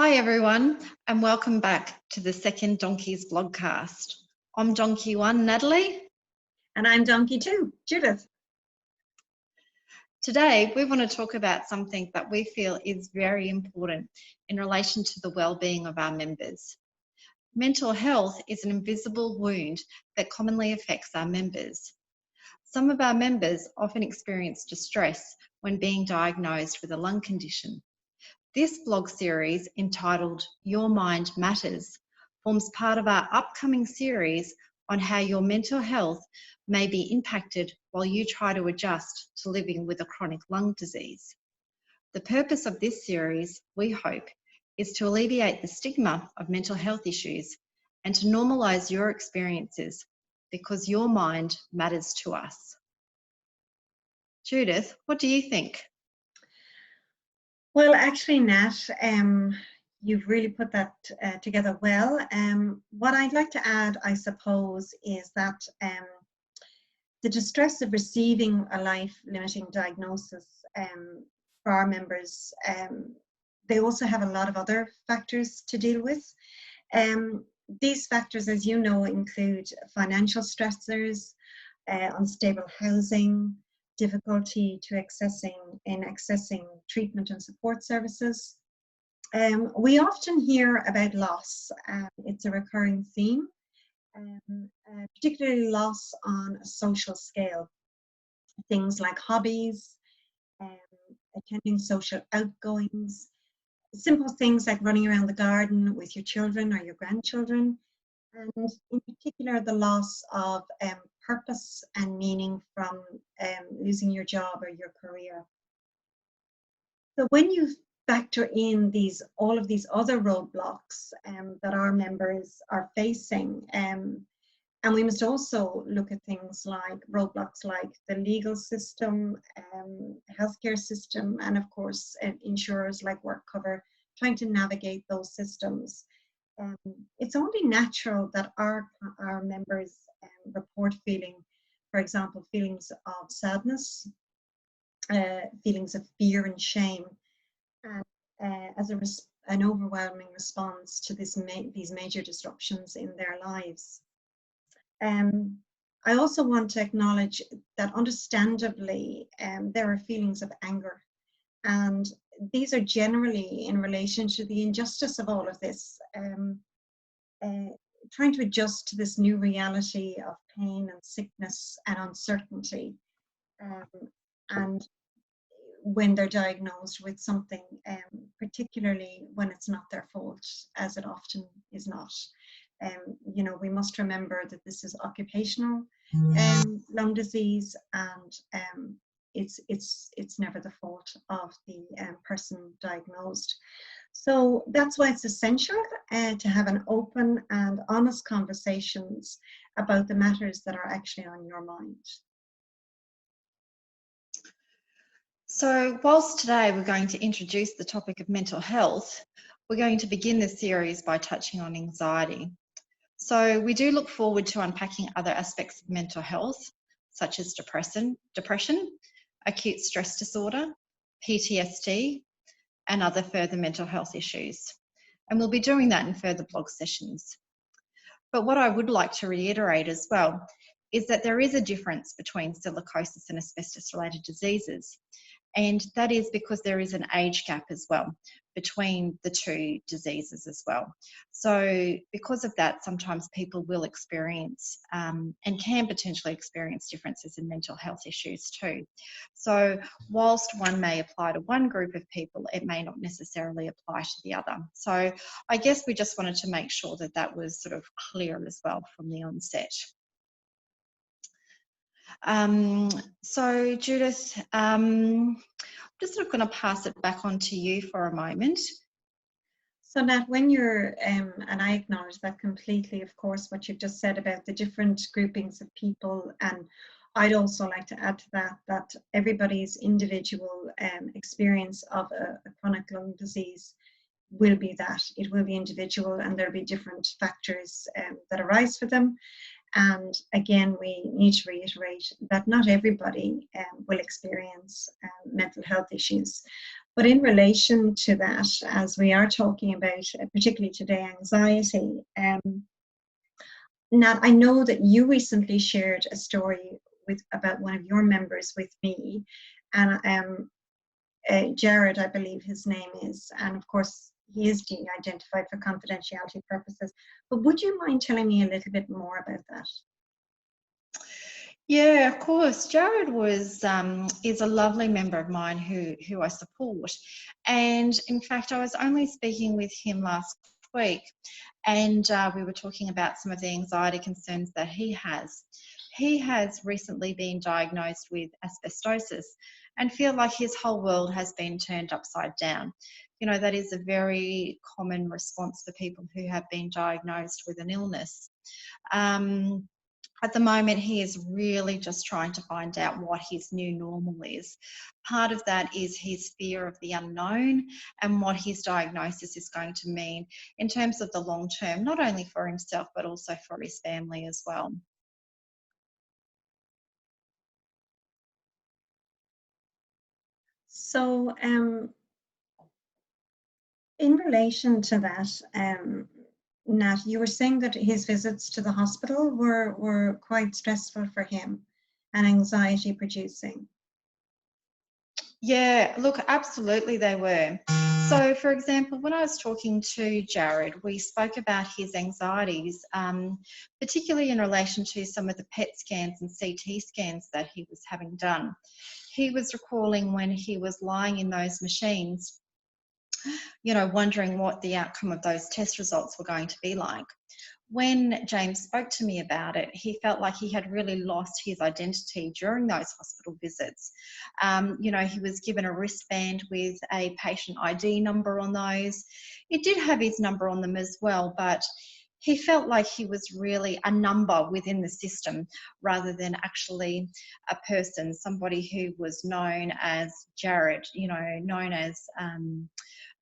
Hi everyone, and welcome back to the second Donkeys vlogcast. I'm Donkey 1, Natalie. And I'm Donkey 2, Judith. Today we want to talk about something that we feel is very important in relation to the well-being of our members. Mental health is an invisible wound that commonly affects our members. Some of our members often experience distress when being diagnosed with a lung condition. This blog series, entitled Your Mind Matters, forms part of our upcoming series on how your mental health may be impacted while you try to adjust to living with a chronic lung disease. The purpose of this series, we hope, is to alleviate the stigma of mental health issues and to normalise your experiences, because your mind matters to us. Judith, what do you think? Well, actually, Nat, you've really put that together well. What I'd like to add, I suppose, is that the distress of receiving a life-limiting diagnosis for our members, they also have a lot of other factors to deal with. These factors, as you know, include financial stressors, unstable housing, difficulty in accessing treatment and support services. We often hear about loss. It's a recurring theme, particularly loss on a social scale. Things like hobbies, attending social outgoings, simple things like running around the garden with your children or your grandchildren, and in particular the loss of purpose and meaning from losing your job or your career. So when you factor in all of these other roadblocks that our members are facing, and we must also look at things like roadblocks like the legal system, healthcare system, and of course insurers like work cover, trying to navigate those systems. It's only natural that our members report for example, feelings of sadness, feelings of fear and shame, and as an overwhelming response to these major disruptions in their lives. I also want to acknowledge that understandably there are feelings of anger, and these are generally in relation to the injustice of all of this, trying to adjust to this new reality of pain and sickness and uncertainty, and when they're diagnosed with something, particularly when it's not their fault, as it often is not. You know, we must remember that this is occupational lung disease, and it's never the fault of the person diagnosed. So that's why it's essential to have an open and honest conversations about the matters that are actually on your mind. So whilst today we're going to introduce the topic of mental health, we're going to begin this series by touching on anxiety. So we do look forward to unpacking other aspects of mental health, such as depression, acute stress disorder, PTSD, and other further mental health issues. And we'll be doing that in further blog sessions. But what I would like to reiterate as well is that there is a difference between silicosis and asbestos-related diseases. And that is because there is an age gap as well between the two diseases as well. So because of that, sometimes people will experience and can potentially experience differences in mental health issues too. So whilst one may apply to one group of people, it may not necessarily apply to the other. So I guess we just wanted to make sure that that was sort of clear as well from the onset. So Judith, just sort of going to pass it back on to you for a moment. So Nat, when you're, and I acknowledge that completely, of course, what you've just said about the different groupings of people, and I'd also like to add to that everybody's individual experience of a chronic lung disease will be that. It will be individual, and there'll be different factors that arise for them. And again, we need to reiterate that not everybody will experience mental health issues, But in relation to that, as we are talking about, particularly today, anxiety, Nat, I know that you recently shared a story about one of your members with me, and Jared, I believe his name is, and of course he is being identified for confidentiality purposes. But would you mind telling me a little bit more about that? Yeah, of course. Jared is a lovely member of mine who I support, and in fact, I was only speaking with him last week, and we were talking about some of the anxiety concerns that he has. He has recently been diagnosed with asbestosis, and feel like his whole world has been turned upside down. You know, that is a very common response for people who have been diagnosed with an illness. At the moment, he is really just trying to find out what his new normal is. Part of that is his fear of the unknown and what his diagnosis is going to mean in terms of the long term, not only for himself, but also for his family as well. So, in relation to that, Nat, you were saying that his visits to the hospital were quite stressful for him and anxiety producing. Yeah, look, absolutely they were. So, for example, when I was talking to Jared, we spoke about his anxieties, particularly in relation to some of the PET scans and CT scans that he was having done. He was recalling when he was lying in those machines, you know, wondering what the outcome of those test results were going to be like. When James spoke to me about it, he felt like he had really lost his identity during those hospital visits. You know, he was given a wristband with a patient ID number on those. It did have his number on them as well, but he felt like he was really a number within the system rather than actually a person, somebody who was known as Jared, you know, known as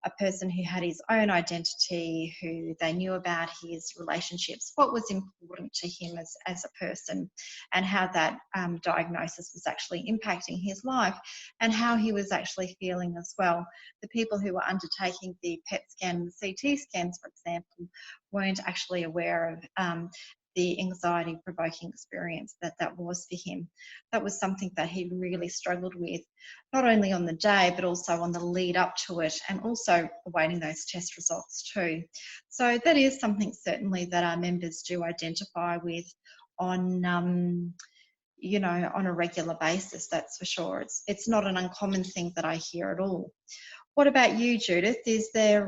a person who had his own identity, who they knew about his relationships, what was important to him as a person, and how that diagnosis was actually impacting his life and how he was actually feeling as well. The people who were undertaking the PET scan and the CT scans, for example, weren't actually aware of the anxiety provoking experience that was for him. That was something that he really struggled with, not only on the day, but also on the lead up to it, and also awaiting those test results too. So that is something certainly that our members do identify with on, you know, on a regular basis, that's for sure. It's not an uncommon thing that I hear at all. What about you, Judith? Is there,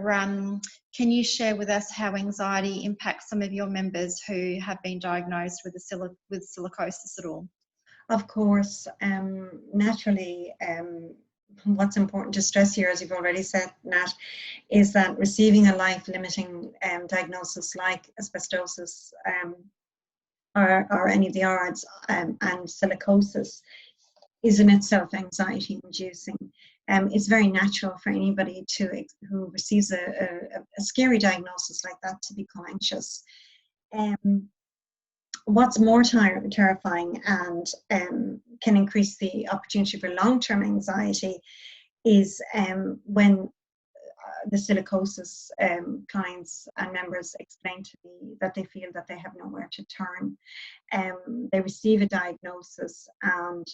can you share with us how anxiety impacts some of your members who have been diagnosed with silicosis at all? Of course, naturally, what's important to stress here, as you've already said, Nat, is that receiving a life-limiting diagnosis like asbestosis or any of the ARDS and silicosis is in itself anxiety-inducing. It's very natural for anybody who receives a scary diagnosis like that to become anxious. What's more terrifying and can increase the opportunity for long-term anxiety is when the silicosis clients and members explain to me that they feel that they have nowhere to turn. They receive a diagnosis and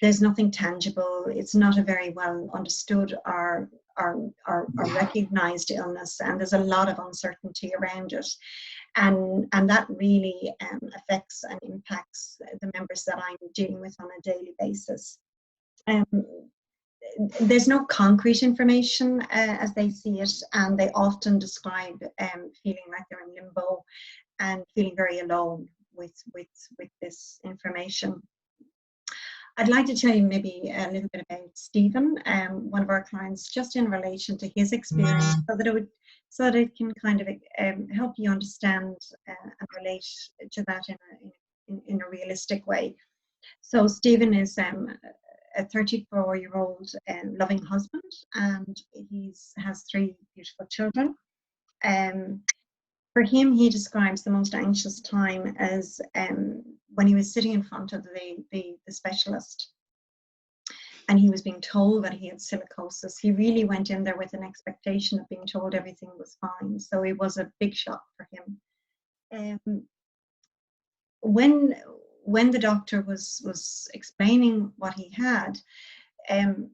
there's nothing tangible. It's not a very well understood or recognized illness, and there's a lot of uncertainty around it. And that really affects and impacts the members that I'm dealing with on a daily basis. There's no concrete information as they see it, and they often describe feeling like they're in limbo and feeling very alone with this information. I'd like to tell you maybe a little bit about Stephen, one of our clients, just in relation to his experience, so that it can kind of help you understand and relate to that in a realistic way. So Stephen is a 34-year-old loving husband, and he has 3 beautiful children. For him, he describes the most anxious time as when he was sitting in front of the specialist. and he was being told that he had silicosis. He really went in there with an expectation of being told everything was fine. So it was a big shock for him. When the doctor was explaining what he had,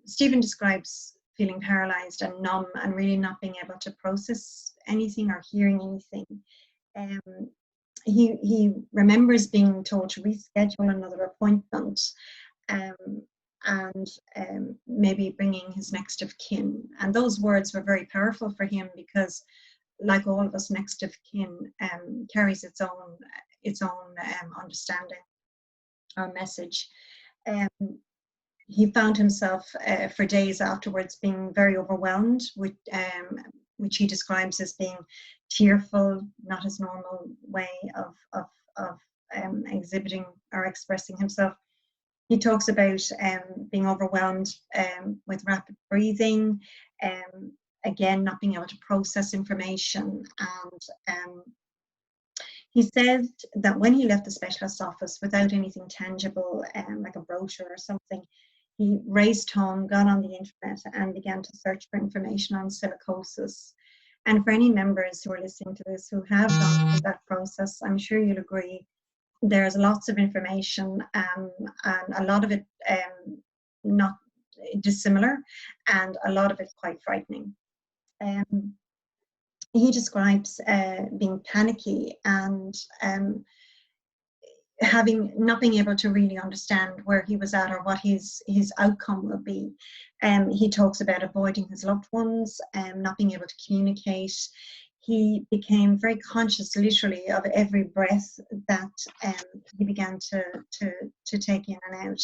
Stephen describes feeling paralyzed and numb and really not being able to process anything or hearing anything. He remembers being told to reschedule another appointment, and maybe bringing his next of kin. And those words were very powerful for him because, like all of us, next of kin carries its own understanding or message. He found himself for days afterwards being very overwhelmed, which he describes as being tearful, not his normal way of exhibiting or expressing himself. He talks about being overwhelmed with rapid breathing, again, not being able to process information. And he said that when he left the specialist's office without anything tangible, like a brochure or something, he raced home, got on the internet, and began to search for information on silicosis. And for any members who are listening to this who have gone through that process, I'm sure you'll agree there's lots of information, and a lot of it not dissimilar, and a lot of it quite frightening. He describes being panicky and not being able to really understand where he was at or what his outcome will be. He talks about avoiding his loved ones, not being able to communicate. He became very conscious, literally, of every breath that he began to take in and out.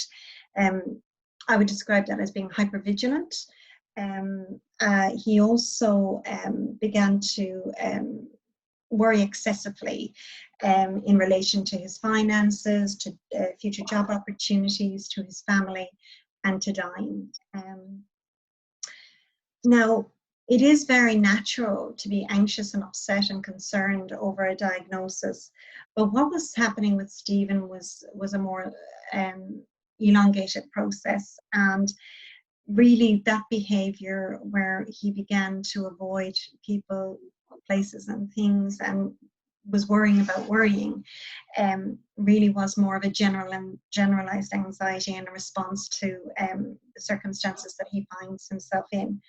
I would describe that as being hypervigilant. He also began to worry excessively in relation to his finances, to future job opportunities, to his family, and to dying. Now, it is very natural to be anxious and upset and concerned over a diagnosis, but what was happening with Stephen was a more elongated process, and really that behavior where he began to avoid people, places and things, and was worrying about worrying, really was more of a generalized anxiety in response to the circumstances that he finds himself in.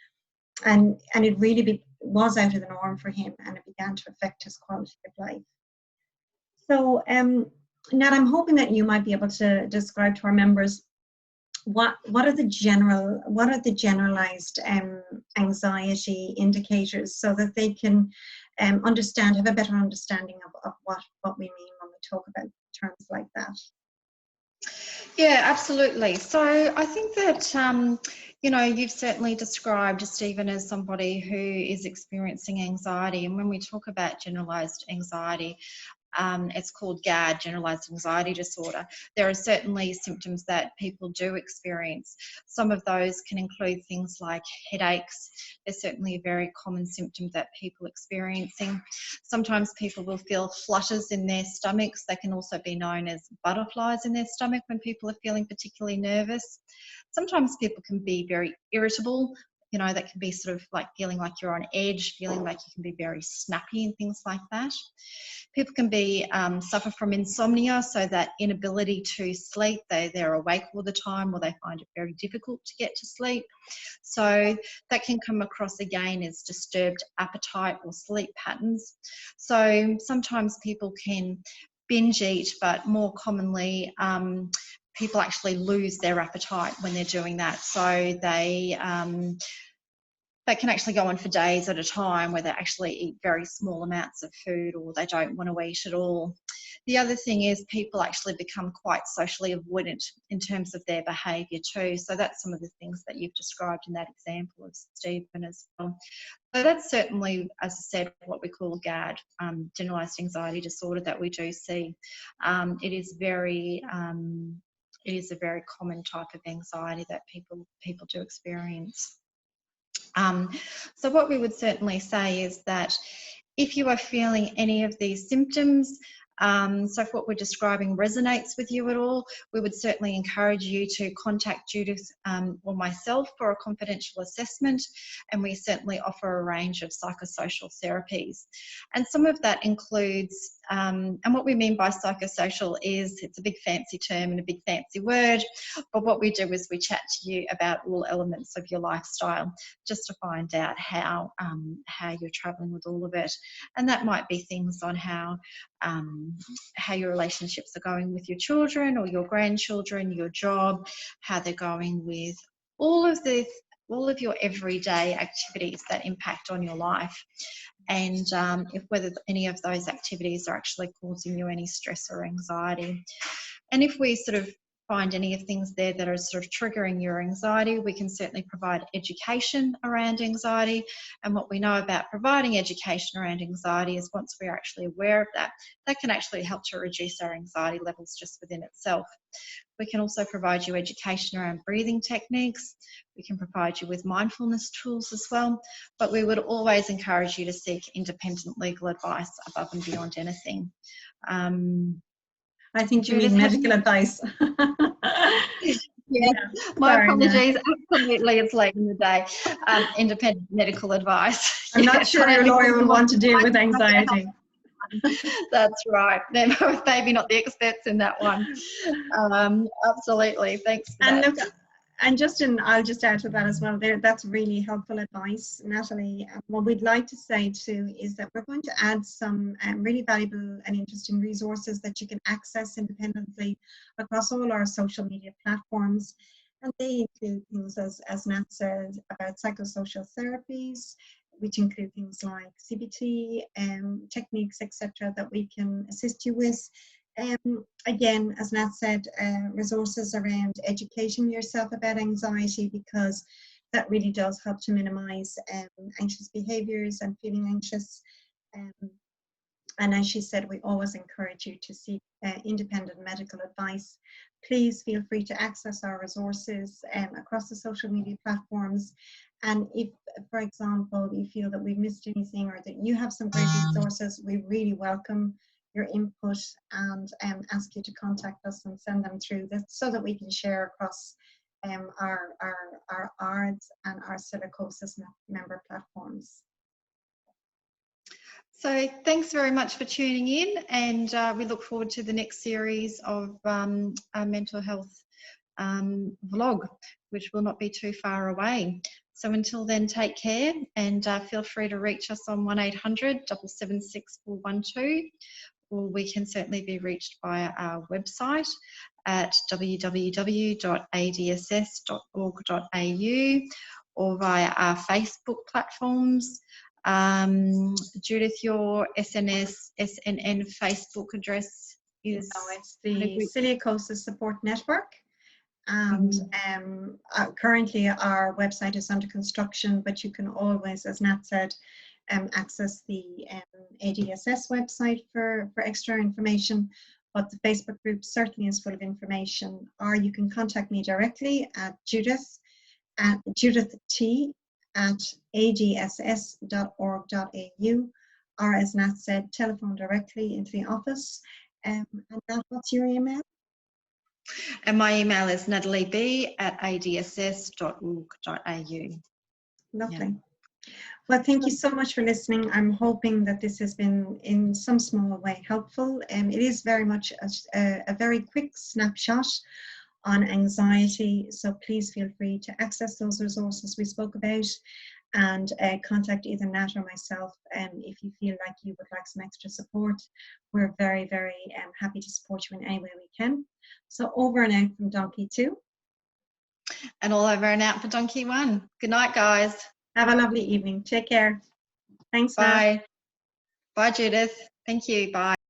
And it really was out of the norm for him, and it began to affect his quality of life. So, Nat, I'm hoping that you might be able to describe to our members what are the generalized anxiety indicators, so that they can have a better understanding of what we mean when we talk about terms like that. Yeah, absolutely. So I think that, you've certainly described Stephen as somebody who is experiencing anxiety. And when we talk about generalized anxiety, it's called GAD, generalized anxiety disorder. There are certainly symptoms that people do experience. Some of those can include things like headaches. There's certainly a very common symptom that people are experiencing. Sometimes people will feel flutters in their stomachs. They can also be known as butterflies in their stomach when people are feeling particularly nervous. Sometimes people can be very irritable. That can be sort of like feeling like you're on edge, feeling like you can be very snappy and things like that. People can suffer from insomnia, so that inability to sleep. They're awake all the time, or they find it very difficult to get to sleep. So that can come across again as disturbed appetite or sleep patterns. So sometimes people can binge eat, but more commonly people actually lose their appetite when they're doing that. So they can actually go on for days at a time where they actually eat very small amounts of food, or they don't want to eat at all. The other thing is people actually become quite socially avoidant in terms of their behaviour too. So that's some of the things that you've described in that example of Stephen as well. So that's certainly, as I said, what we call GAD, generalised anxiety disorder, that we do see. It is a very common type of anxiety that people do experience. So what we would certainly say is that if you are feeling any of these symptoms, So if what we're describing resonates with you at all, we would certainly encourage you to contact Judith or myself for a confidential assessment, and we certainly offer a range of psychosocial therapies. And some of that includes, and what we mean by psychosocial is, it's a big fancy term and a big fancy word, but what we do is we chat to you about all elements of your lifestyle, just to find out how you're traveling with all of it. And that might be things on how your relationships are going with your children or your grandchildren, your job, how they're going with all of your everyday activities that impact on your life, and whether any of those activities are actually causing you any stress or anxiety. And if we sort of find any of things there that are sort of triggering your anxiety, we can certainly provide education around anxiety. And what we know about providing education around anxiety is, once we're actually aware of that, that can actually help to reduce our anxiety levels just within itself. We can also provide you education around breathing techniques. We can provide you with mindfulness tools as well, but we would always encourage you to seek independent legal advice above and beyond anything. I think you mean medical advice. Yeah, my apologies. Absolutely, it's late in the day. Independent medical advice. I'm not sure your lawyer will want to deal with anxiety. That's right. They're maybe not the experts in that one. Absolutely. Thanks for and that. Look, and Justin, I'll just add to that as well. That's really helpful advice, Natalie. What we'd like to say too is that we're going to add some really valuable and interesting resources that you can access independently across all our social media platforms. And they include things, as Nat said, about psychosocial therapies, which include things like CBT, techniques, etc., that we can assist you with. Again, as Nat said, resources around educating yourself about anxiety, because that really does help to minimize anxious behaviors and feeling anxious. And as she said, we always encourage you to seek independent medical advice. Please feel free to access our resources across the social media platforms. And if, for example, you feel that we've missed anything or that you have some great resources, we really welcome your input and ask you to contact us and send them through, so that we can share across our ARDS and our Silicosis member platforms. So thanks very much for tuning in, and we look forward to the next series of our mental health vlog, which will not be too far away. So until then, take care, and feel free to reach us on 1800 776 412, or we can certainly be reached via our website at www.adss.org.au, or via our Facebook platforms. Judith, your SNN Facebook address is? No, it's the Silicosis Support Network. And currently our website is under construction, but you can always, as Nat said, access the ADSS website for extra information. But the Facebook group certainly is full of information. Or you can contact me directly at judith@adss.org.au, or as Nat said, telephone directly into the office. And Nat, what's your email? And my email is natalieb@adss.org.au. Lovely. Yeah. Well, thank you so much for listening. I'm hoping that this has been in some small way helpful. It is very much a very quick snapshot on anxiety, so please feel free to access those resources we spoke about, and contact either Nat or myself if you feel like you would like some extra support. We're very, very happy to support you in any way we can. So over and out from Donkey 2. And all over and out for Donkey 1. Good night, guys. Have a lovely evening. Take care. Thanks, Bye. Nat. Bye, Judith. Thank you. Bye.